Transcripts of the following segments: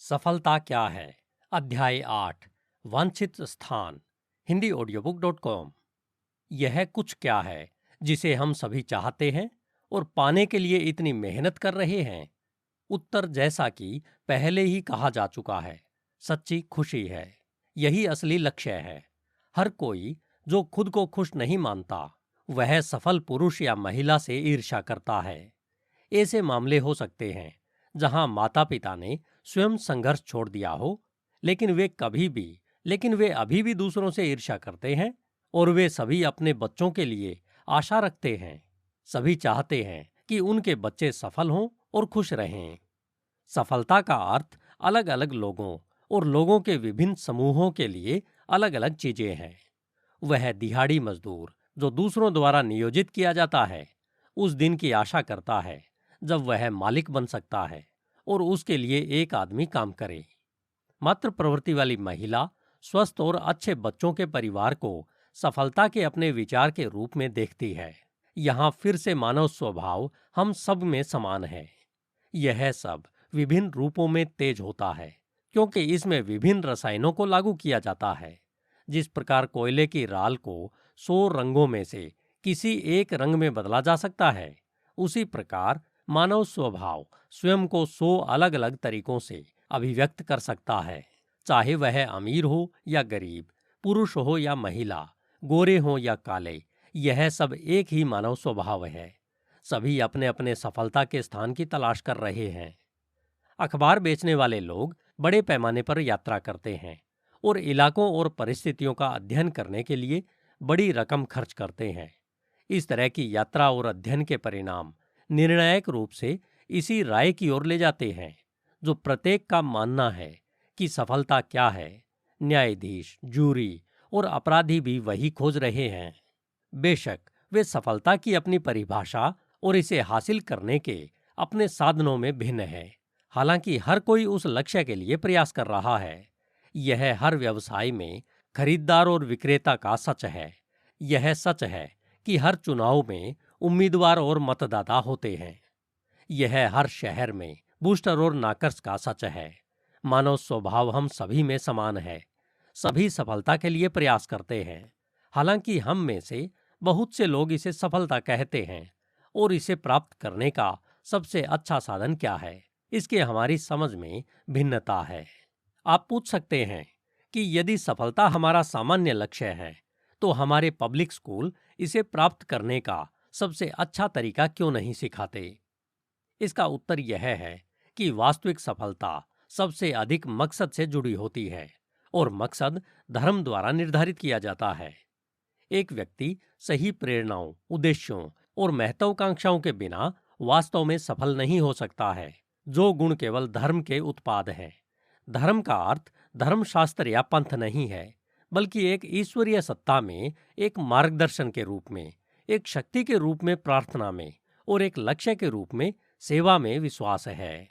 सफलता क्या है? अध्याय 8 वांछित स्थान hindiaudiobook.com। यह कुछ क्या है जिसे हम सभी चाहते हैं और पाने के लिए इतनी मेहनत कर रहे हैं? उत्तर जैसा कि पहले ही कहा जा चुका है, सच्ची खुशी है। यही असली लक्ष्य है। हर कोई जो खुद को खुश नहीं मानता, वह सफल पुरुष या महिला से ईर्ष्या करता है। ऐसे मामले हो सकते हैं जहां माता-पिता ने स्वयं संघर्ष छोड़ दिया हो, लेकिन वे अभी भी दूसरों से ईर्ष्या करते हैं और वे सभी अपने बच्चों के लिए आशा रखते हैं। सभी चाहते हैं कि उनके बच्चे सफल हों और खुश रहें। सफलता का अर्थ अलग-अलग लोगों और लोगों के विभिन्न समूहों के लिए अलग-अलग चीजें हैं। वह दिहाड़ी मजदूर जो दूसरों द्वारा नियोजित किया जाता है, उस दिन की आशा करता है जब वह मालिक बन सकता है और उसके लिए एक आदमी काम करे। मातृ प्रवृत्ति वाली महिला स्वस्थ और अच्छे बच्चों के परिवार को सफलता के अपने विचार के रूप में देखती है। यहाँ फिर से मानव स्वभाव हम सब में समान है। यह सब विभिन्न रूपों में तेज होता है क्योंकि इसमें विभिन्न रसायनों को लागू किया जाता है। जिस प्रकार कोयले की राल को 100 रंगों में से किसी एक रंग में बदला जा सकता है, उसी प्रकार मानव स्वभाव स्वयं को 100 अलग-अलग तरीकों से अभिव्यक्त कर सकता है। चाहे वह अमीर हो या गरीब, पुरुष हो या महिला, गोरे हो या काले, यह सब एक ही मानव स्वभाव है। सभी अपने अपने सफलता के स्थान की तलाश कर रहे हैं। अखबार बेचने वाले लोग बड़े पैमाने पर यात्रा करते हैं और इलाकों और परिस्थितियों का अध्ययन करने के लिए बड़ी रकम खर्च करते हैं। इस तरह की यात्रा और अध्ययन के परिणाम निर्णायक रूप से इसी राय की ओर ले जाते हैं जो प्रत्येक का मानना है कि सफलता क्या है। न्यायाधीश, जूरी और अपराधी भी वही खोज रहे हैं। बेशक वे सफलता की अपनी परिभाषा और इसे हासिल करने के अपने साधनों में भिन्न है। हालांकि हर कोई उस लक्ष्य के लिए प्रयास कर रहा है। यह हर व्यवसाय में खरीदार और विक्रेता का सच है। यह सच है कि हर चुनाव में उम्मीदवार और मतदाता होते हैं। यह हर शहर में बूस्टर और नाकर्स का सच है। मानव स्वभाव हम सभी में समान है। सभी सफलता के लिए प्रयास करते हैं। हालांकि हम में से बहुत से लोग इसे सफलता कहते हैं और इसे प्राप्त करने का सबसे अच्छा साधन क्या है, इसके हमारी समझ में भिन्नता है। आप पूछ सकते हैं कि यदि सफलता हमारा सामान्य लक्ष्य है, तो हमारे पब्लिक स्कूल इसे प्राप्त करने का सबसे अच्छा तरीका क्यों नहीं सिखाते? इसका उत्तर यह है कि वास्तविक सफलता सबसे अधिक मकसद से जुड़ी होती है और मकसद धर्म द्वारा निर्धारित किया जाता है। एक व्यक्ति सही प्रेरणाओं, उद्देश्यों और महत्वाकांक्षाओं के बिना वास्तव में सफल नहीं हो सकता है, जो गुण केवल धर्म के उत्पाद हैं। धर्म का अर्थ धर्मशास्त्र या पंथ नहीं है, बल्कि एक ईश्वरीय सत्ता में एक मार्गदर्शन के रूप में, एक शक्ति के रूप में प्रार्थना में और एक लक्ष्य के रूप में सेवा में विश्वास है।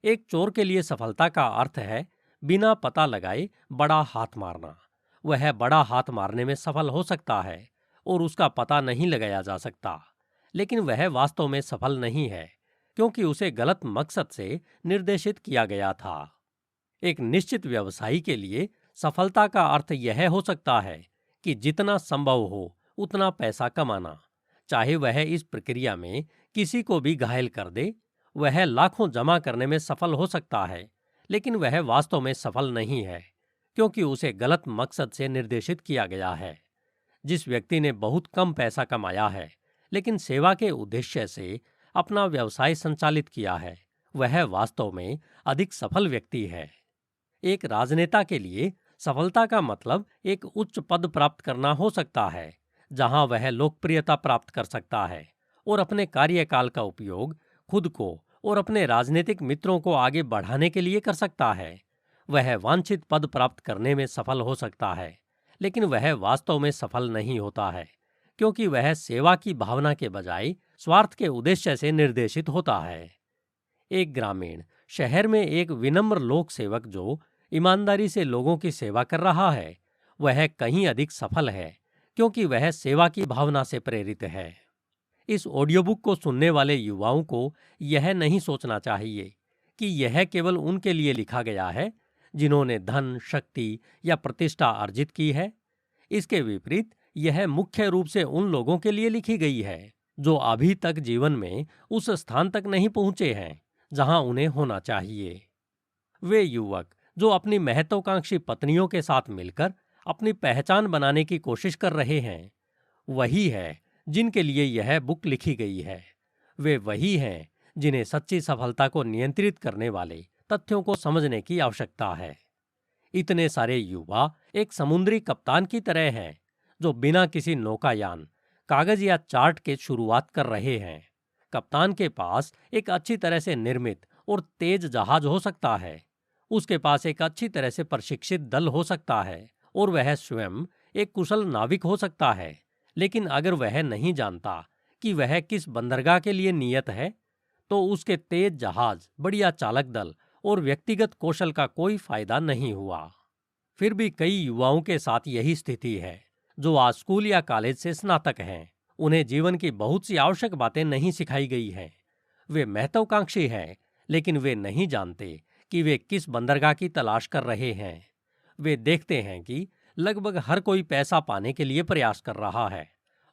एक चोर के लिए सफलता का अर्थ है बिना पता लगाए बड़ा हाथ मारना। वह बड़ा हाथ मारने में सफल हो सकता है और उसका पता नहीं लगाया जा सकता, लेकिन वह वास्तव में सफल नहीं है क्योंकि उसे गलत मकसद से निर्देशित किया गया था। एक निश्चित व्यवसायी के लिए सफलता का अर्थ यह हो सकता है कि जितना संभव हो उतना पैसा कमाना, चाहे वह इस प्रक्रिया में किसी को भी घायल कर दे। वह लाखों जमा करने में सफल हो सकता है, लेकिन वह वास्तव में सफल नहीं है क्योंकि उसे गलत मकसद से निर्देशित किया गया है। जिस व्यक्ति ने बहुत कम पैसा कमाया है लेकिन सेवा के उद्देश्य से अपना व्यवसाय संचालित किया है, वह वास्तव में अधिक सफल व्यक्ति है। एक राजनेता के लिए सफलता का मतलब एक उच्च पद प्राप्त करना हो सकता है, जहां वह लोकप्रियता प्राप्त कर सकता है और अपने कार्यकाल का उपयोग खुद को और अपने राजनीतिक मित्रों को आगे बढ़ाने के लिए कर सकता है। वह वांछित पद प्राप्त करने में सफल हो सकता है, लेकिन वह वास्तव में सफल नहीं होता है क्योंकि वह सेवा की भावना के बजाय स्वार्थ के उद्देश्य से निर्देशित होता है। एक ग्रामीण शहर में एक विनम्र लोक सेवक जो ईमानदारी से लोगों की सेवा कर रहा है, वह कहीं अधिक सफल है क्योंकि वह सेवा की भावना से प्रेरित है। इस ऑडियोबुक को सुनने वाले युवाओं को यह नहीं सोचना चाहिए कि यह केवल उनके लिए लिखा गया है जिन्होंने धन, शक्ति या प्रतिष्ठा अर्जित की है। इसके विपरीत यह मुख्य रूप से उन लोगों के लिए लिखी गई है जो अभी तक जीवन में उस स्थान तक नहीं पहुंचे हैं जहां उन्हें होना चाहिए। वे युवक जो अपनी महत्वाकांक्षी पत्नियों के साथ मिलकर अपनी पहचान बनाने की कोशिश कर रहे हैं, वही है जिनके लिए यह बुक लिखी गई है। वे वही हैं जिन्हें सच्ची सफलता को नियंत्रित करने वाले तथ्यों को समझने की आवश्यकता है। इतने सारे युवा एक समुद्री कप्तान की तरह हैं जो बिना किसी नौकायान, कागज या चार्ट के शुरुआत कर रहे हैं। कप्तान के पास एक अच्छी तरह से निर्मित और तेज जहाज हो सकता है, उसके पास एक अच्छी तरह से प्रशिक्षित दल हो सकता है और वह स्वयं एक कुशल नाविक हो सकता है, लेकिन अगर वह नहीं जानता कि वह किस बंदरगाह के लिए नियत है, तो उसके तेज जहाज, बढ़िया चालक दल और व्यक्तिगत कौशल का कोई फायदा नहीं हुआ। फिर भी कई युवाओं के साथ यही स्थिति है जो आज स्कूल या कॉलेज से स्नातक हैं। उन्हें जीवन की बहुत सी आवश्यक बातें नहीं सिखाई गई हैं। वे महत्वाकांक्षी हैं, लेकिन वे नहीं जानते कि वे किस बंदरगाह की तलाश कर रहे हैं। वे देखते हैं कि लगभग हर कोई पैसा पाने के लिए प्रयास कर रहा है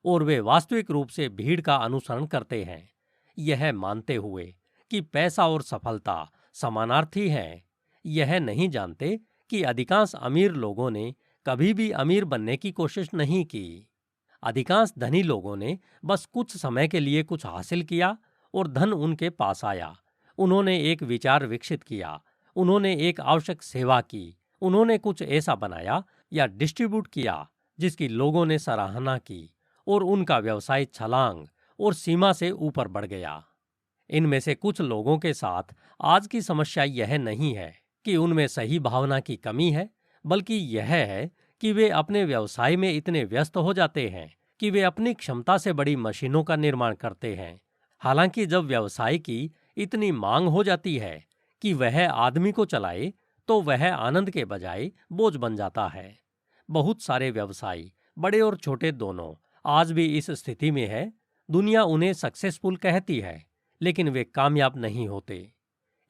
और वे वास्तविक रूप से भीड़ का अनुसरण करते हैं, यह मानते हुए कि पैसा और सफलता समानार्थी हैं। यह नहीं जानते कि अधिकांश अमीर लोगों ने कभी भी अमीर बनने की कोशिश नहीं की। अधिकांश धनी लोगों ने बस कुछ समय के लिए कुछ हासिल किया और धन उनके पास आया। उन्होंने एक विचार विकसित किया, उन्होंने एक आवश्यक सेवा की, उन्होंने कुछ ऐसा बनाया या डिस्ट्रीब्यूट किया जिसकी लोगों ने सराहना की और उनका व्यवसाय छलांग और सीमा से ऊपर बढ़ गया। इनमें से कुछ लोगों के साथ आज की समस्या यह नहीं है कि उनमें सही भावना की कमी है, बल्कि यह है कि वे अपने व्यवसाय में इतने व्यस्त हो जाते हैं कि वे अपनी क्षमता से बड़ी मशीनों का निर्माण करते हैं। हालांकि जब व्यवसाय की इतनी मांग हो जाती है कि वह आदमी को चलाए, तो वह आनंद के बजाय बोझ बन जाता है। बहुत सारे व्यवसायी, बड़े और छोटे दोनों, आज भी इस स्थिति में है। दुनिया उन्हें सक्सेसफुल कहती है, लेकिन वे कामयाब नहीं होते।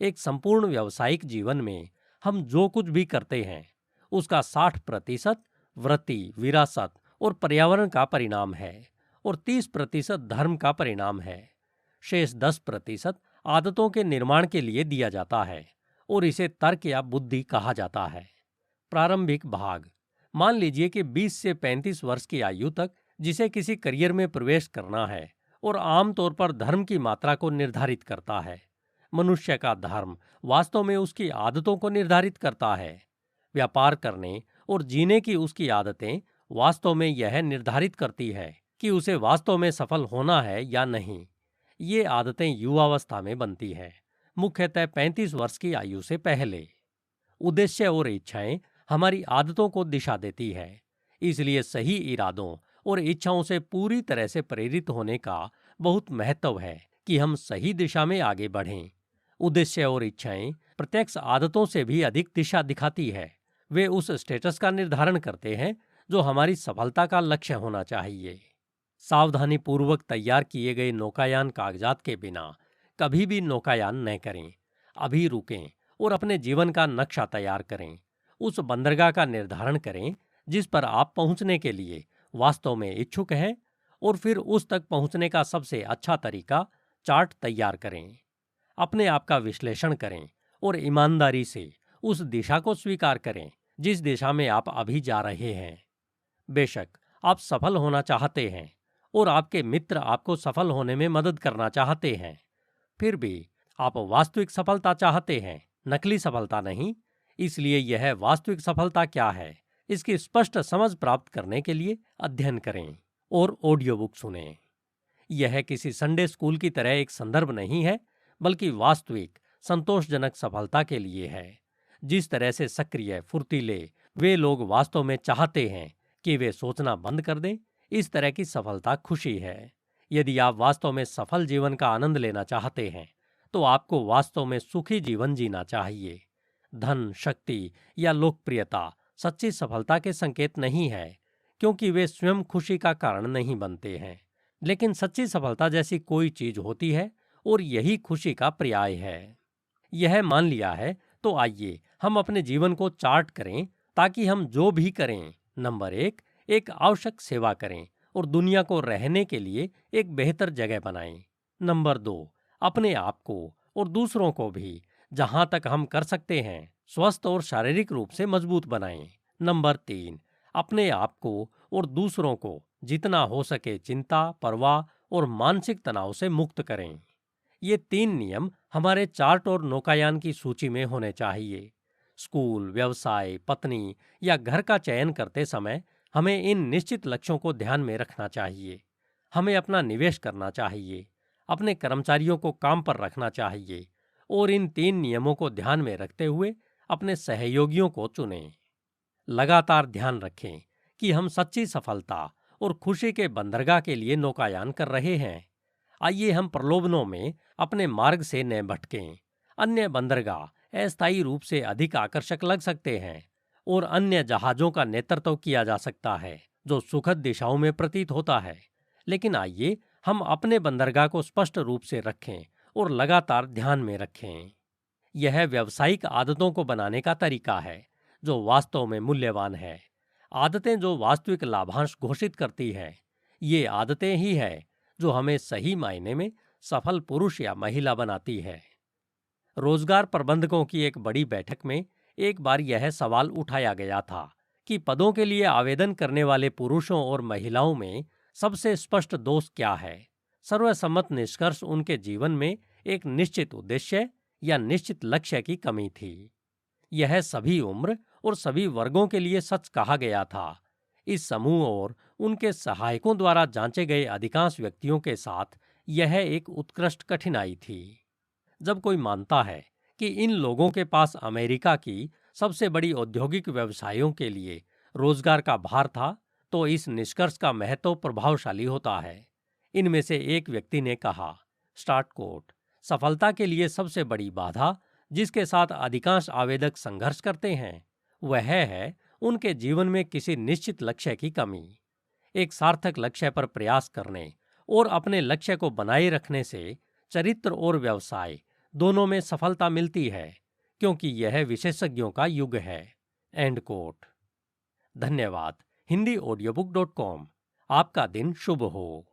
एक संपूर्ण व्यावसायिक जीवन में हम जो कुछ भी करते हैं उसका 60% वृत्ति, विरासत और पर्यावरण का परिणाम है और 30% धर्म का परिणाम है। शेष 10% आदतों के निर्माण के लिए दिया जाता है और इसे तर्क या बुद्धि कहा जाता है। प्रारंभिक भाग, मान लीजिए कि 20 से 35 वर्ष की आयु तक जिसे किसी करियर में प्रवेश करना है और आमतौर पर धर्म की मात्रा को निर्धारित करता है। मनुष्य का धर्म वास्तव में उसकी आदतों को निर्धारित करता है। व्यापार करने और जीने की उसकी आदतें वास्तव में यह निर्धारित करती है कि उसे वास्तव में सफल होना है या नहीं। ये आदतें युवावस्था में बनती हैं, मुख्यतः 35 वर्ष की आयु से पहले। उद्देश्य और इच्छाएं हमारी आदतों को दिशा देती है, इसलिए सही इरादों और इच्छाओं से पूरी तरह से प्रेरित होने का बहुत महत्व है कि हम सही दिशा में आगे बढ़ें। उद्देश्य और इच्छाएं प्रत्यक्ष आदतों से भी अधिक दिशा दिखाती है। वे उस स्टेटस का निर्धारण करते हैं जो हमारी सफलता का लक्ष्य होना चाहिए। सावधानी पूर्वक तैयार किए गए नौकायान कागजात के बिना कभी भी नौकायान न करें। अभी रुकें और अपने जीवन का नक्शा तैयार करें। उस बंदरगाह का निर्धारण करें जिस पर आप पहुंचने के लिए वास्तव में इच्छुक हैं और फिर उस तक पहुंचने का सबसे अच्छा तरीका चार्ट तैयार करें। अपने आप का विश्लेषण करें और ईमानदारी से उस दिशा को स्वीकार करें जिस दिशा में आप अभी जा रहे हैं। बेशक आप सफल होना चाहते हैं और आपके मित्र आपको सफल होने में मदद करना चाहते हैं, फिर भी आप वास्तविक सफलता चाहते हैं, नकली सफलता नहीं। इसलिए यह वास्तविक सफलता क्या है, इसकी स्पष्ट समझ प्राप्त करने के लिए अध्ययन करें और ऑडियो बुक सुनें। यह किसी संडे स्कूल की तरह एक संदर्भ नहीं है, बल्कि वास्तविक संतोषजनक सफलता के लिए है। जिस तरह से सक्रिय, फुर्तीले वे लोग वास्तव में चाहते हैं कि वे सोचना बंद कर दें, इस तरह की सफलता खुशी है। यदि आप वास्तव में सफल जीवन का आनंद लेना चाहते हैं, तो आपको वास्तव में सुखी जीवन जीना चाहिए। धन, शक्ति या लोकप्रियता सच्ची सफलता के संकेत नहीं है, क्योंकि वे स्वयं खुशी का कारण नहीं बनते हैं। लेकिन सच्ची सफलता जैसी कोई चीज होती है और यही खुशी का पर्याय है। यह मान लिया है तो आइए हम अपने जीवन को चार्ट करें ताकि हम जो भी करें, नंबर एक आवश्यक सेवा करें और दुनिया को रहने के लिए एक बेहतर जगह बनाएं। नंबर 2, अपने आप को और दूसरों को भी जहां तक हम कर सकते हैं स्वस्थ और शारीरिक रूप से मजबूत बनाएं। नंबर 3, अपने आप को और दूसरों को जितना हो सके चिंता, परवाह और मानसिक तनाव से मुक्त करें। ये 3 नियम हमारे चार्ट और नौकायान की सूची में होने चाहिए। स्कूल, व्यवसाय, पत्नी या घर का चयन करते समय हमें इन निश्चित लक्ष्यों को ध्यान में रखना चाहिए। हमें अपना निवेश करना चाहिए, अपने कर्मचारियों को काम पर रखना चाहिए और इन 3 नियमों को ध्यान में रखते हुए अपने सहयोगियों को चुनें। लगातार ध्यान रखें कि हम सच्ची सफलता और खुशी के बंदरगाह के लिए नौकायान कर रहे हैं। आइए हम प्रलोभनों में अपने मार्ग से न भटकें। अन्य बंदरगाह अस्थायी रूप से अधिक आकर्षक लग सकते हैं और अन्य जहाज़ों का नेतृत्व किया जा सकता है जो सुखद दिशाओं में प्रतीत होता है। लेकिन आइए हम अपने बंदरगाह को स्पष्ट रूप से रखें और लगातार ध्यान में रखें। यह व्यावसायिक आदतों को बनाने का तरीका है जो वास्तव में मूल्यवान है। आदतें जो वास्तविक लाभांश घोषित करती हैं, ये आदतें ही हैं जो हमें सही मायने में सफल पुरुष या महिला बनाती है। रोजगार प्रबंधकों की एक बड़ी बैठक में एक बार यह सवाल उठाया गया था कि पदों के लिए आवेदन करने वाले पुरुषों और महिलाओं में सबसे स्पष्ट दोष क्या है। सर्वसम्मत निष्कर्ष उनके जीवन में एक निश्चित उद्देश्य या निश्चित लक्ष्य की कमी थी। यह सभी उम्र और सभी वर्गों के लिए सच कहा गया था। इस समूह और उनके सहायकों द्वारा जांचे गए अधिकांश व्यक्तियों के साथ यह एक उत्कृष्ट कठिनाई थी। जब कोई मानता है कि इन लोगों के पास अमेरिका की सबसे बड़ी औद्योगिक व्यवसायों के लिए रोजगार का भार था, तो इस निष्कर्ष का महत्व प्रभावशाली होता है। इनमें से एक व्यक्ति ने कहा, स्टार्ट कोट, सफलता के लिए सबसे बड़ी बाधा जिसके साथ अधिकांश आवेदक संघर्ष करते हैं वह है उनके जीवन में किसी निश्चित लक्ष्य की कमी। एक सार्थक लक्ष्य पर प्रयास करने और अपने लक्ष्य को बनाए रखने से चरित्र और व्यवसाय दोनों में सफलता मिलती है, क्योंकि यह विशेषज्ञों का युग है। End quote. धन्यवाद। HindiAudiobook.com। आपका दिन शुभ हो।